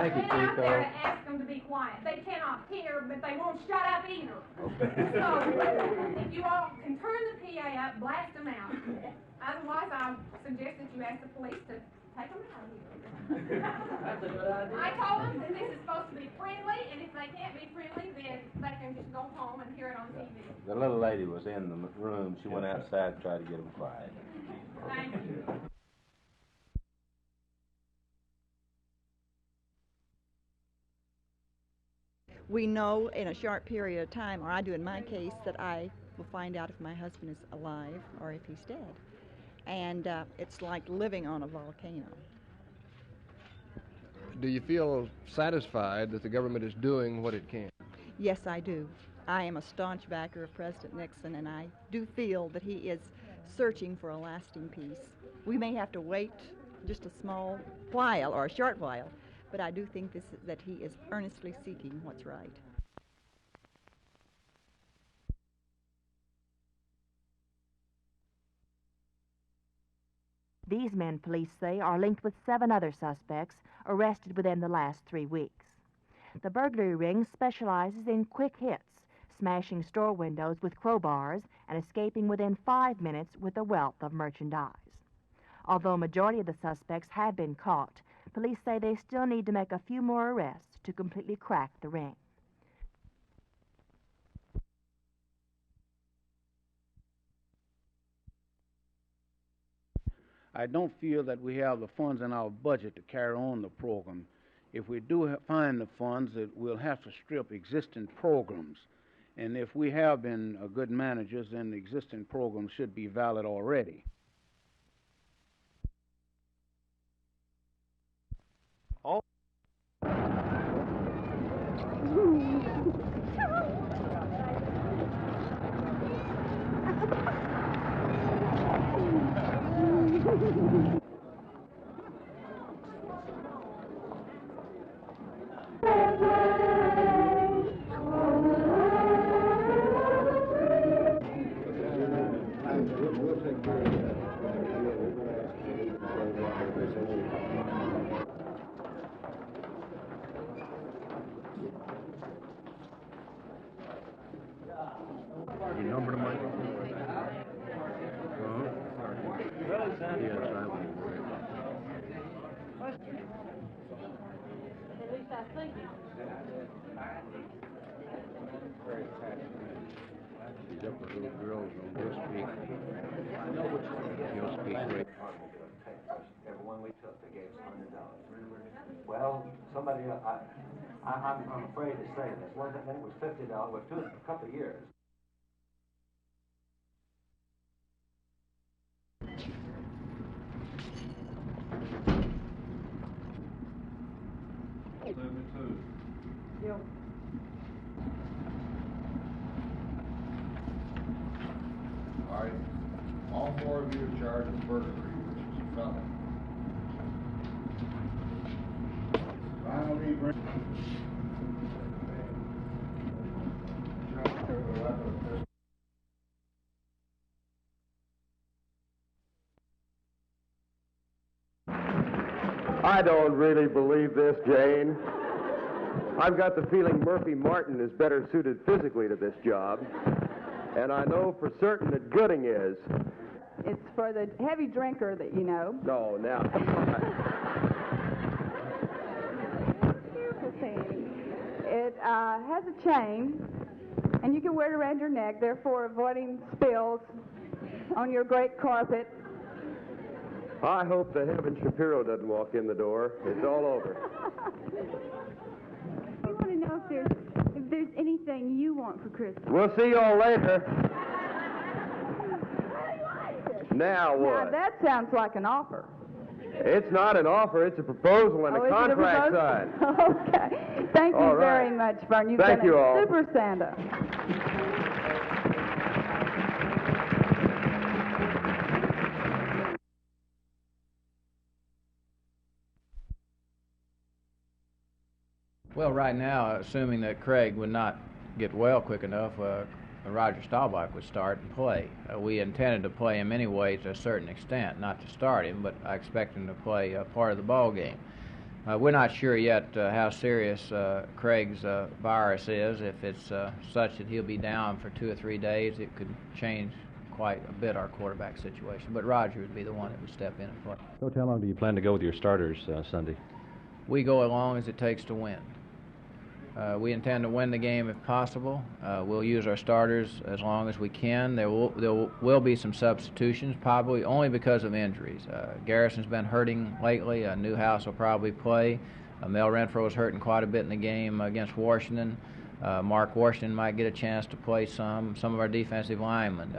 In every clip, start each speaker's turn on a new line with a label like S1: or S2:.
S1: Thank you,
S2: Chico. Out there
S1: Chico.
S2: to ask them to be quiet. They cannot hear, but they won't shut up either.
S1: Okay.
S2: So, if you all can turn the PA up, blast them out. Otherwise, I suggest that you ask the police to take them out of here.
S3: That's a good idea.
S2: I told them that this is supposed to be friendly, and if they can't be friendly, then they can just go home and hear it on TV.
S1: The little lady was in the room. She went outside and tried to get them quiet.
S2: Thank you.
S4: We know in a short period of time, or I do in my case, that I will find out if my husband is alive or if he's dead. And it's like living on a volcano.
S5: Do you feel satisfied that the government is doing what it can?
S4: Yes, I do. I am a staunch backer of President Nixon, and I do feel that he is searching for a lasting peace. We may have to wait just a small while or a short while, but I do think that he is earnestly seeking what's right.
S6: These men, police say, are linked with 7 other suspects arrested within the last 3 weeks. The burglary ring specializes in quick hits, smashing store windows with crowbars and escaping within 5 minutes with a wealth of merchandise. Although a majority of the suspects have been caught, police say they still need to make a few more arrests to completely crack the ring.
S7: I don't feel that we have the funds in our budget to carry on the program. If we do find the funds, we'll have to strip existing programs. And if we have been good managers, then the existing programs should be valid already.
S5: You number the microphone? Yes, I will.
S3: At least I think it.
S5: These upper little girls don't speak. You'll speak great.
S8: Everyone we took, they gave us $100. Well, somebody, I'm afraid to say this. One thing, it was $50. Well, a couple of years.
S3: Yeah.
S5: All right. All 4 of you are charged with burglary, which is a felony. Finally,
S9: I don't really believe this, Jane. I've got the feeling Murphy Martin is better suited physically to this job. And I know for certain that Gooding is.
S10: It's for the heavy drinker that you know.
S9: No, now, come on.
S10: It has a chain, and you can wear it around your neck, therefore avoiding spills on your great carpet.
S9: I hope that Heaven Shapiro doesn't walk in the door. It's all over.
S10: I want to know if there's anything you want for Christmas.
S9: We'll see y'all later. Now what?
S10: Now that sounds like an offer.
S9: It's not an offer, it's a proposal and a contract signed.
S10: Okay. Thank you very much, Vern. You've been a super Santa.
S11: Well, right now, assuming that Craig would not get well quick enough, Roger Staubach would start and play. We intended to play him anyway to a certain extent, not to start him, but I expect him to play part of the ball game. We're not sure yet how serious Craig's virus is. If it's such that he'll be down for 2 or 3 days, it could change quite a bit our quarterback situation. But Roger would be the one that would step in and play.
S12: Coach, how long do you plan to go with your starters Sunday?
S11: We go as long as it takes to win. We intend to win the game if possible. We'll use our starters as long as we can. There will be some substitutions, probably only because of injuries. Garrison's been hurting lately. Newhouse will probably play. Mel Renfro is hurting quite a bit in the game against Washington. Mark Washington might get a chance to play some. Some of our defensive linemen,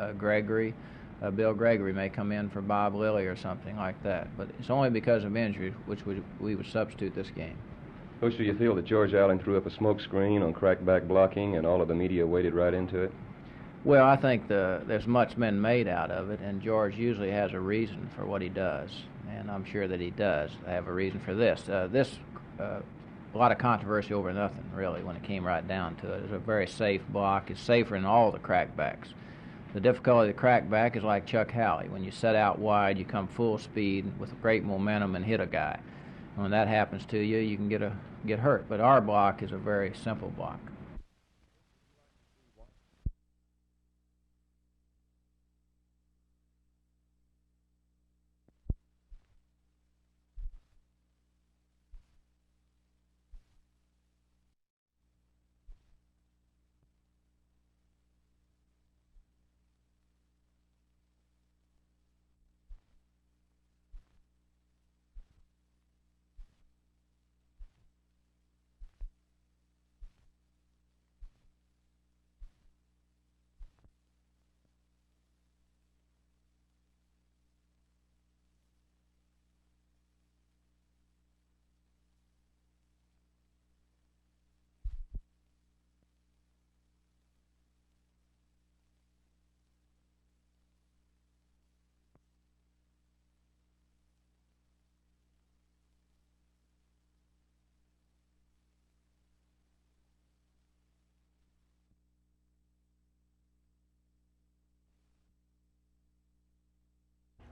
S11: Bill Gregory may come in for Bob Lilly or something like that. But it's only because of injuries which we would substitute this game.
S12: Coach, do you feel that George Allen threw up a smoke screen on crackback blocking and all of the media waded right into it?
S11: Well, I think there's much been made out of it, and George usually has a reason for what he does, and I'm sure that he does have a reason for this. A lot of controversy over nothing, really, when it came right down to it. It's a very safe block. It's safer than all the crackbacks. The difficulty of the crackback is like Chuck Halley. When you set out wide, you come full speed with great momentum and hit a guy. When that happens to you, you can get hurt. But our block is a very simple block.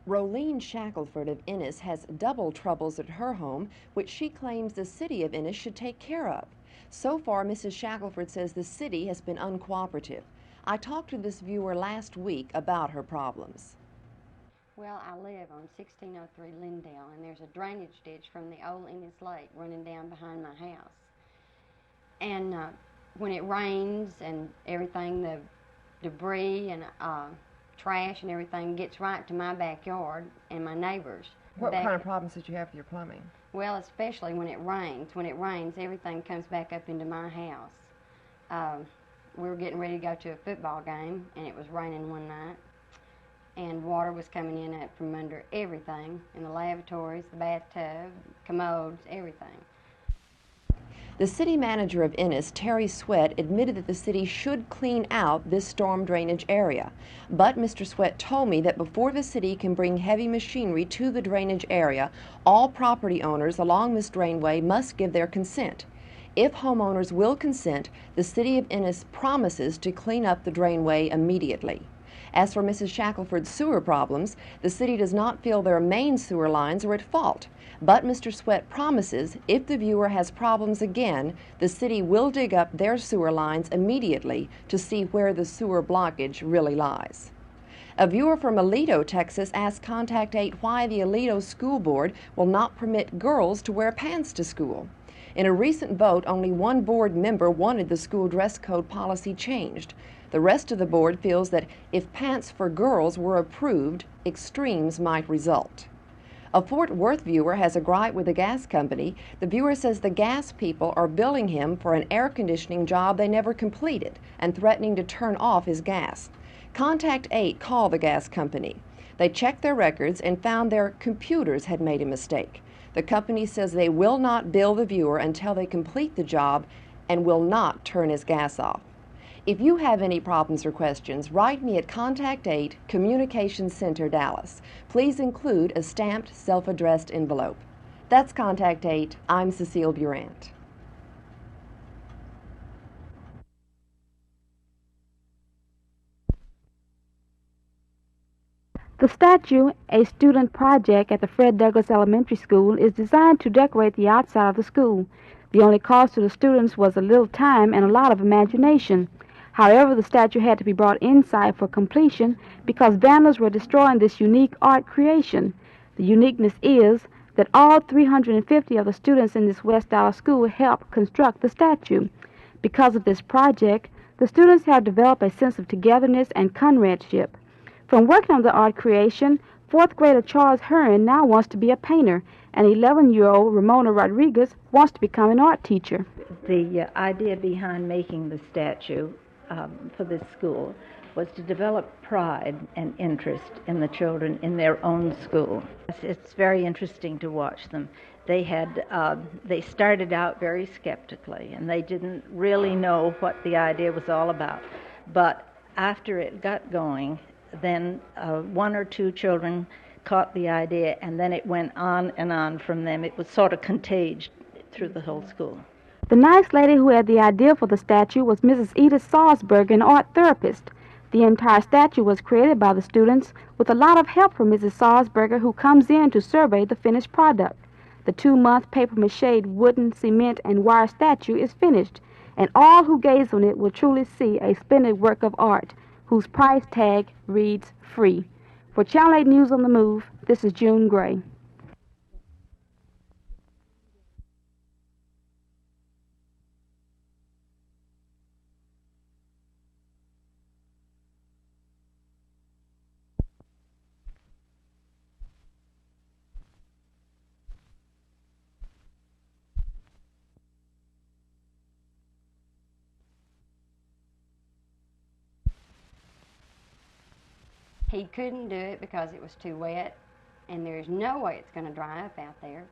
S13: Rolene Shackelford of Ennis has double troubles at her home, which she claims the city of Ennis should take care of. So far, Mrs. Shackelford says the city has been uncooperative. I talked to this viewer last week about her problems.
S14: Well, I live on 1603 Lindale, and there's a drainage ditch from the old Ennis Lake running down behind my house. And when it rains and everything, the debris and trash and everything gets right to my backyard and my neighbors.
S15: What kind of problems did you have with your plumbing?
S14: Well, especially when it rains. When it rains, everything comes back up into my house. We were getting ready to go to a football game, and it was raining one night, and water was coming in from under everything, in the lavatories, the bathtub, commodes, everything.
S13: The city manager of Ennis, Terry Sweat, admitted that the city should clean out this storm drainage area. But Mr. Sweat told me that before the city can bring heavy machinery to the drainage area, all property owners along this drainway must give their consent. If homeowners will consent, the city of Ennis promises to clean up the drainway immediately. As for Mrs. Shackelford's sewer problems, the city does not feel their main sewer lines are at fault. But Mr. Sweat promises if the viewer has problems again, the city will dig up their sewer lines immediately to see where the sewer blockage really lies. A viewer from Aledo, Texas asked Contact 8 why the Aledo School Board will not permit girls to wear pants to school. In a recent vote, only one board member wanted the school dress code policy changed. The rest of the board feels that if pants for girls were approved, extremes might result. A Fort Worth viewer has a gripe with the gas company. The viewer says the gas people are billing him for an air conditioning job they never completed and threatening to turn off his gas. Contact 8 called the gas company. They checked their records and found their computers had made a mistake. The company says they will not bill the viewer until they complete the job and will not turn his gas off. If you have any problems or questions, write me at Contact 8, Communications Center, Dallas. Please include a stamped, self-addressed envelope. That's Contact 8. I'm Cecile Burant.
S10: The statue, a student project at the Fred Douglass Elementary School, is designed to decorate the outside of the school. The only cost to the students was a little time and a lot of imagination. However, the statue had to be brought inside for completion because vandals were destroying this unique art creation. The uniqueness is that all 350 of the students in this West Dallas school helped construct the statue. Because of this project, the students have developed a sense of togetherness and comradeship. From working on the art creation, 4th grader Charles Hearn now wants to be a painter, and 11-year-old Ramona Rodriguez wants to become an art teacher.
S16: The idea behind making the statue for this school was to develop pride and interest in the children in their own school. It's very interesting to watch them. They started out very skeptically, and they didn't really know what the idea was all about. But after it got going, then 1 or 2 children caught the idea, and then it went on and on from them. It was sort of contagious through the whole school.
S10: The nice lady who had the idea for the statue was Mrs. Edith Salzberg, an art therapist. The entire statue was created by the students with a lot of help from Mrs. Salzberger, who comes in to survey the finished product. The 2-month paper-mache wooden, cement, and wire statue is finished, and all who gaze on it will truly see a splendid work of art, whose price tag reads free. For Channel 8 News on the Move, this is June Gray.
S14: He couldn't do it because it was too wet, and there's no way it's going to dry up out there.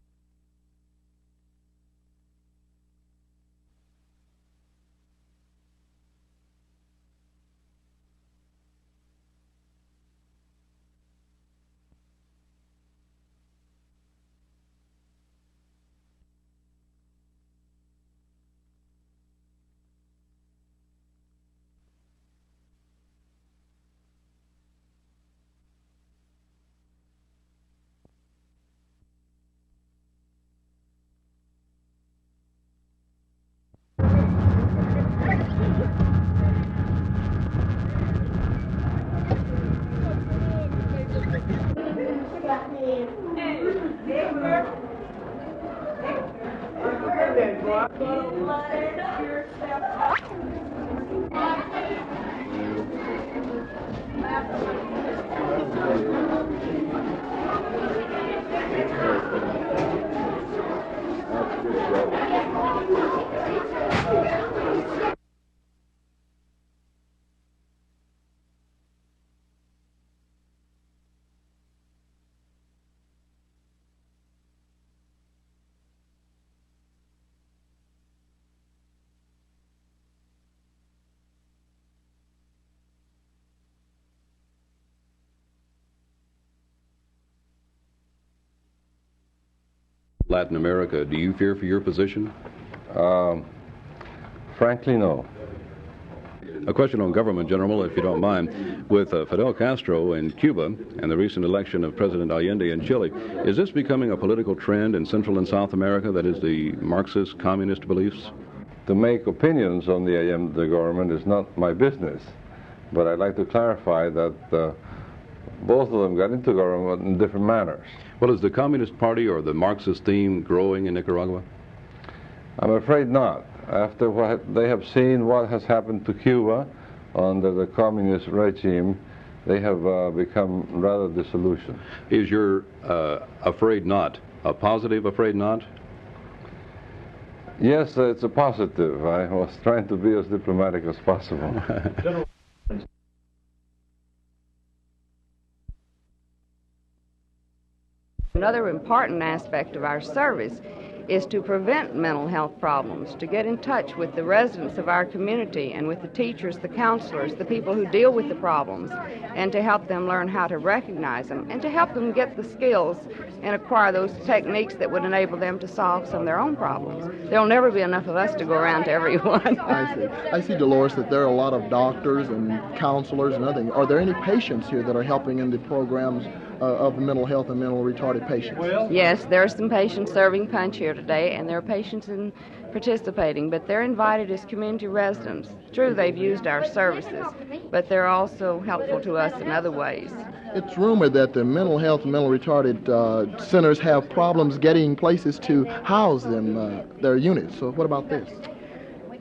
S17: Latin America, do you fear for your position?
S9: Frankly, no.
S17: A question on government, General, if you don't mind. With Fidel Castro in Cuba and the recent election of President Allende in Chile, is this becoming a political trend in Central and South America, that is the Marxist communist beliefs?
S9: To make opinions on the government is not my business, but I'd like to clarify that both of them got into government in different manners.
S17: Well, is the Communist Party or the Marxist theme growing in Nicaragua?
S9: I'm afraid not. After what they have seen what has happened to Cuba under the communist regime, they have become rather disillusioned.
S17: Is your afraid not a positive afraid not?
S9: Yes, it's a positive. I was trying to be as diplomatic as possible.
S18: Another important aspect of our service is to prevent mental health problems, to get in touch with the residents of our community and with the teachers, the counselors, the people who deal with the problems, and to help them learn how to recognize them, and to help them get the skills and acquire those techniques that would enable them to solve some of their own problems. There'll never be enough of us to go around to everyone.
S19: I see, Dolores, that there are a lot of doctors and counselors and other things. Are there any patients here that are helping in the programs of mental health and mental retarded patients?
S18: Yes, there are some patients serving punch here today, and there are patients in participating, but they're invited as community residents. True, they've used our services, but they're also helpful to us in other ways.
S19: It's rumored that the mental health and mental retarded centers have problems getting places to house them, their units. So what about this?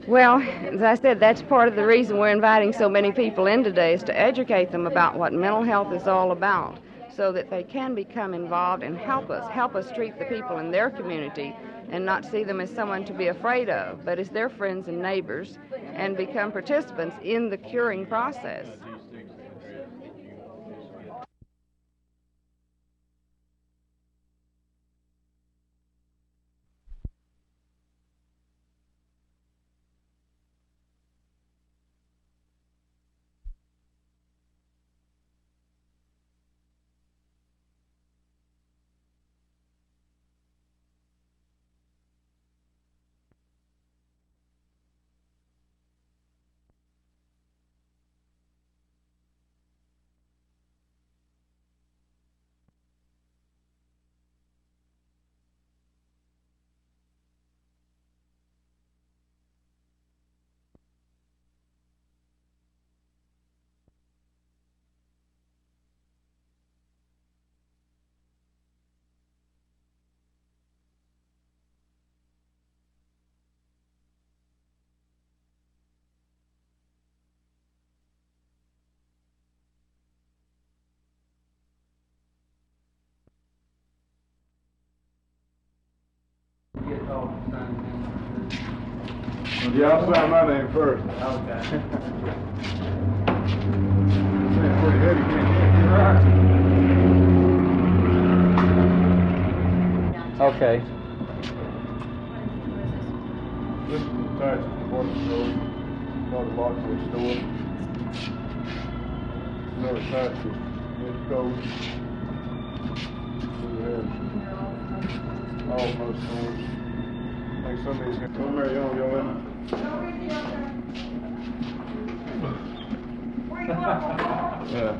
S18: Well, as I said, that's part of the reason we're inviting so many people in today, is to educate them about what mental health is all about, so that they can become involved and help us treat the people in their community and not see them as someone to be afraid of, but as their friends and neighbors, and become participants in the curing process.
S5: Yeah, I'll sign my name first.
S3: Okay.
S5: It's pretty heavy, can't you?
S1: Okay.
S5: This is attached to the department store, not a locksmith store. Another attached to this code. We have all most stores. I think some of these, come here, young man. Yeah.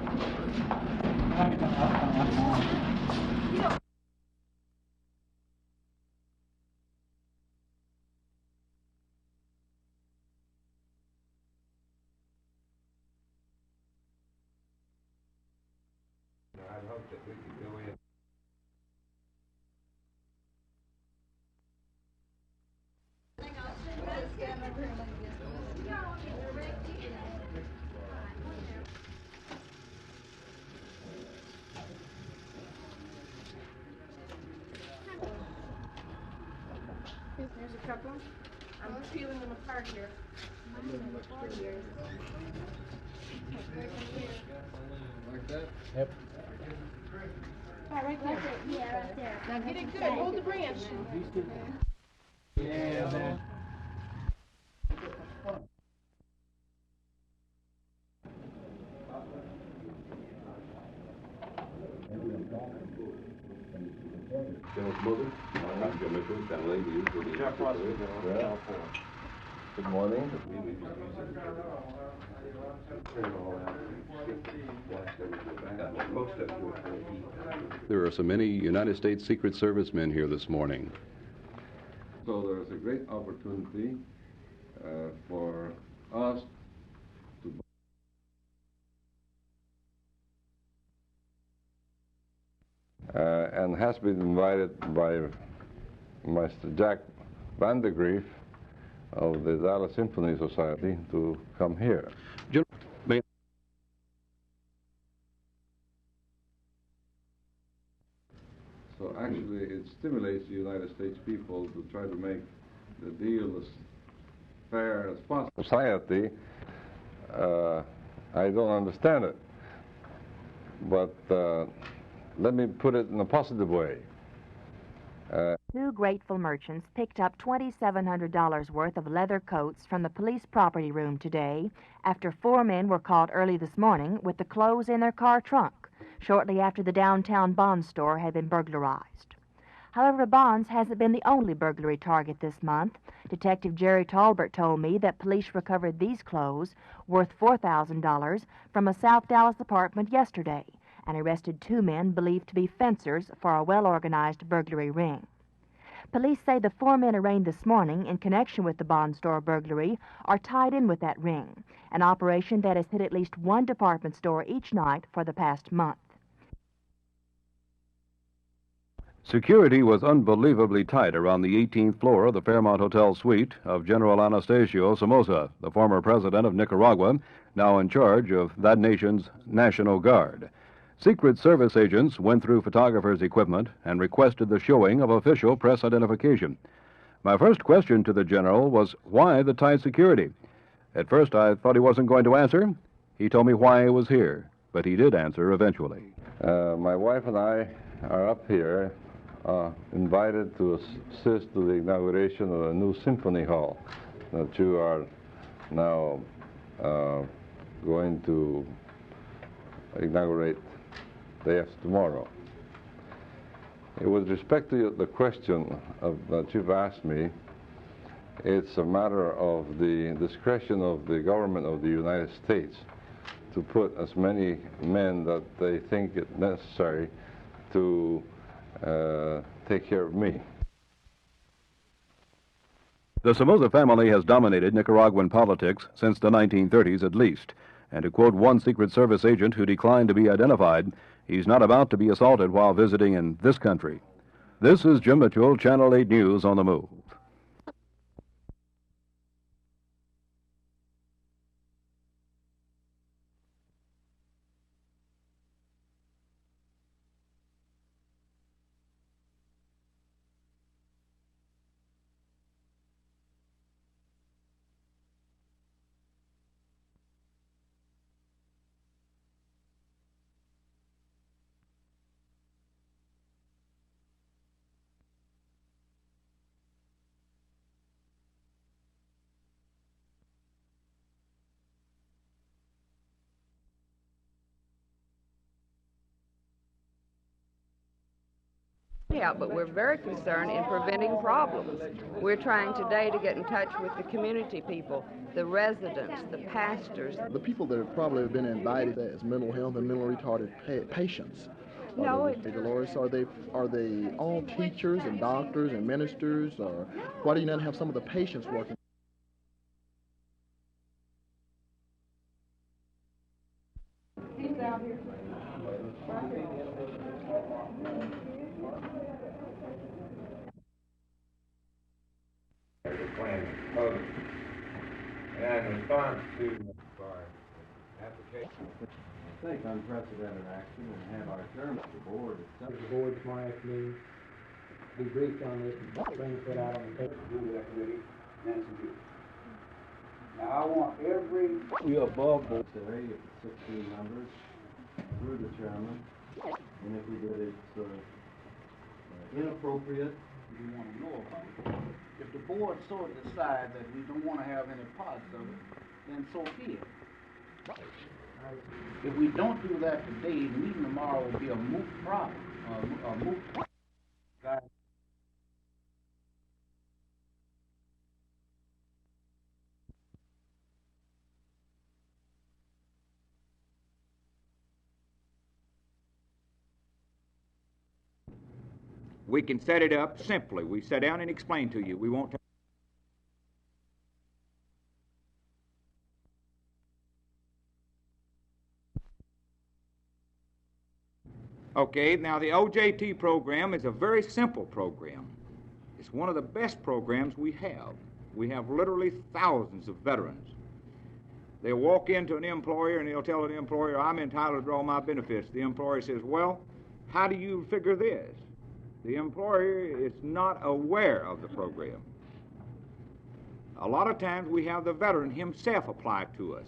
S8: I'd hope that we could go in.
S2: There's a couple. I'm peeling them apart here.
S5: Like that?
S1: Yep.
S2: Right there. Yeah, right there. Now get it good. Hold the branch.
S1: Yeah, man.
S9: Good morning.
S17: There are so many United States Secret Service men here this morning.
S5: So there's a great opportunity for us to and has been invited by Mr. Jack Vandergrief of the Dallas Symphony Society to come here. So actually it stimulates the United States people to try to make the deal as fair as possible. Society, I don't understand it, but let me put it in a positive way.
S6: Two grateful merchants picked up $2,700 worth of leather coats from the police property room today after 4 men were caught early this morning with the clothes in their car trunk, shortly after the downtown Bonds store had been burglarized. However, Bonds hasn't been the only burglary target this month. Detective Jerry Talbert told me that police recovered these clothes, worth $4,000, from a South Dallas apartment yesterday and arrested 2 men believed to be fencers for a well-organized burglary ring. Police say the 4 men arraigned this morning in connection with the Bonds store burglary are tied in with that ring, an operation that has hit at least one department store each night for the past month.
S17: Security was unbelievably tight around the 18th floor of the Fairmont Hotel suite of General Anastasio Somoza, the former president of Nicaragua, now in charge of that nation's National Guard. Secret Service agents went through photographers' equipment and requested the showing of official press identification. My first question to the general was, why the tight security? At first I thought he wasn't going to answer. He told me why he was here, but he did answer eventually.
S5: My wife and I are up here invited to assist to the inauguration of a new symphony hall that you are now going to inaugurate day after tomorrow. With respect to the question that you've asked me, it's a matter of the discretion of the government of the United States to put as many men that they think it necessary to take care of me.
S17: The Somoza family has dominated Nicaraguan politics since the 1930s at least, and to quote one Secret Service agent who declined to be identified, he's not about to be assaulted while visiting in this country. This is Jim Mitchell, Channel 8 News on the Move.
S18: Yeah, but we're very concerned in preventing problems. We're trying today to get in touch with the community people, the residents, the pastors.
S19: The people that have probably been invited as mental health and mental retarded patients. Dolores, are they all teachers and doctors and ministers, or why do you not have some of the patients working?
S2: He's out here.
S20: And in response to our application,
S1: take unprecedented action and have our chairman of the board accept.
S21: The board tomorrow afternoon be briefed on this and bring it out on the paper.
S22: Now I want every...
S1: We are above board today if it's 16 members through the chairman, and if we did it's inappropriate,
S7: we want to know about it. If the board so decide that we don't want to have any parts of it, then so be it. If we don't do that today, the meeting tomorrow will be a moot problem, a moot problem.
S22: We can set it up simply. We sit down and explain to you. We won't take... Okay, now the OJT program is a very simple program. It's one of the best programs we have. We have literally thousands of veterans. They'll walk into an employer and they'll tell the employer, I'm entitled to draw my benefits. The employer says, well, how do you figure this? The employer is not aware of the program. A lot of times we have the veteran himself apply to us.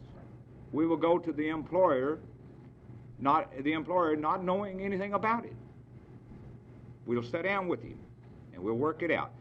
S22: We will go to the employer not knowing anything about it. We'll sit down with him and we'll work it out.